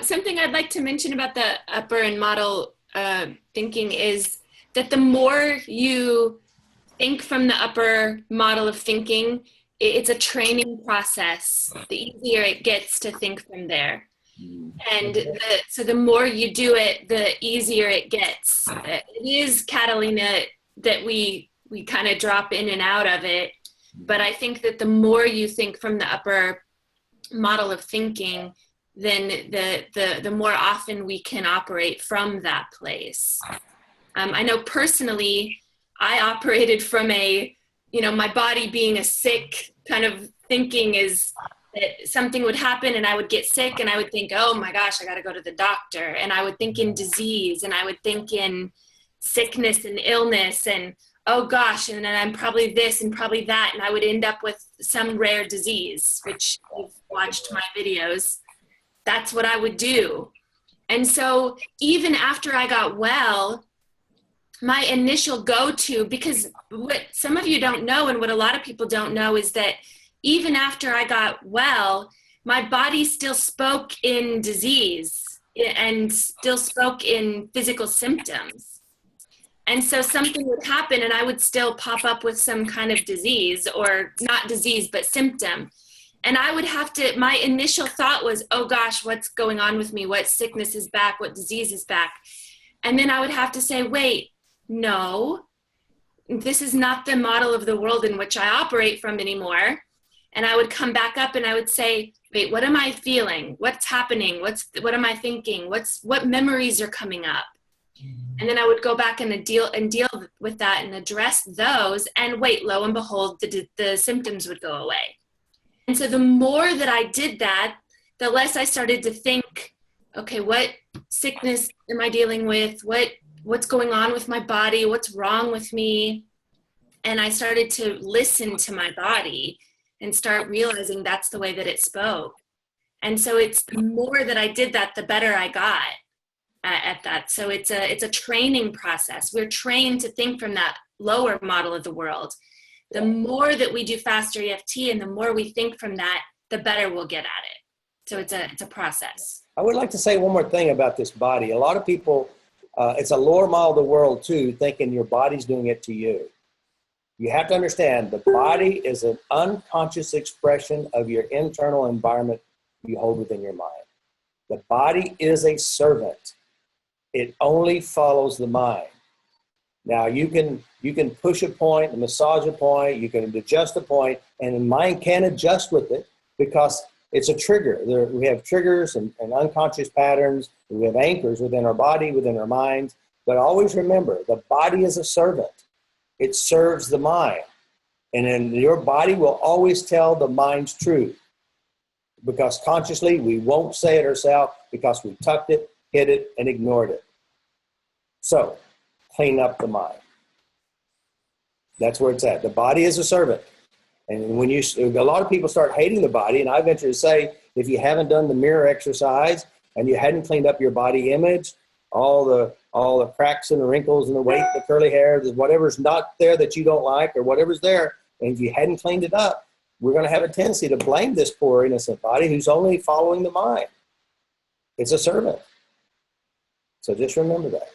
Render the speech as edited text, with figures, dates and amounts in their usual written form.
Something I'd like to mention about the upper and model thinking is that the more you think from the upper model of thinking, it's a training process. The easier it gets to think from there. And so the more you do it, the easier it gets. It is Catalina that we kind of drop in and out of it. But I think that the more you think from the upper model of thinking, then the more often we can operate from that place. I know personally, I operated from my body being a sick kind of thinking is that something would happen and I would get sick and I would think, oh my gosh, I got to go to the doctor. And I would think in disease and I would think in sickness and illness and, oh gosh, and then I'm probably this and probably that. And I would end up with some rare disease, which you've watched my videos. That's what I would do. And so even after I got well, my initial go-to, because what some of you don't know and what a lot of people don't know is that even after I got well, my body still spoke in disease and still spoke in physical symptoms. And so something would happen and I would still pop up with some kind of disease, or not disease, but symptom. And I would have to, my initial thought was, oh gosh, what's going on with me? What sickness is back? What disease is back? And then I would have to say, wait, no, this is not the model of the world in which I operate from anymore. And I would come back up and I would say, wait, what am I feeling? What's happening? What am I thinking? What memories are coming up? And then I would go back and deal with that and address those, and wait, lo and behold, the symptoms would go away. And so the more that I did that, the less I started to think, okay, what sickness am I dealing with? What's going on with my body? What's wrong with me? And I started to listen to my body and start realizing that's the way that it spoke. And so it's the more that I did that, the better I got at that. So it's a training process. We're trained to think from that lower model of the world. The more that we do Faster EFT and the more we think from that, the better we'll get at it. So it's a process. I would like to say one more thing about this body. A lot of people, it's a lower model of the world too, thinking your body's doing it to you. You have to understand the body is an unconscious expression of your internal environment you hold within your mind. The body is a servant. It only follows the mind. Now you can push a point, massage a point, you can adjust a point, and the mind can adjust with it because it's a trigger. We have triggers and unconscious patterns. We have anchors within our body, within our minds. But always remember, the body is a servant. It serves the mind. And then your body will always tell the mind's truth. Because consciously, we won't say it ourselves because we tucked it, hid it, and ignored it. So, clean up the mind. That's where it's at. The body is a servant. And when a lot of people start hating the body, and I venture to say, if you haven't done the mirror exercise and you hadn't cleaned up your body image, all the cracks and the wrinkles and the weight, the curly hair, whatever's not there that you don't like or whatever's there, and if you hadn't cleaned it up, we're going to have a tendency to blame this poor innocent body who's only following the mind. It's a servant. So just remember that.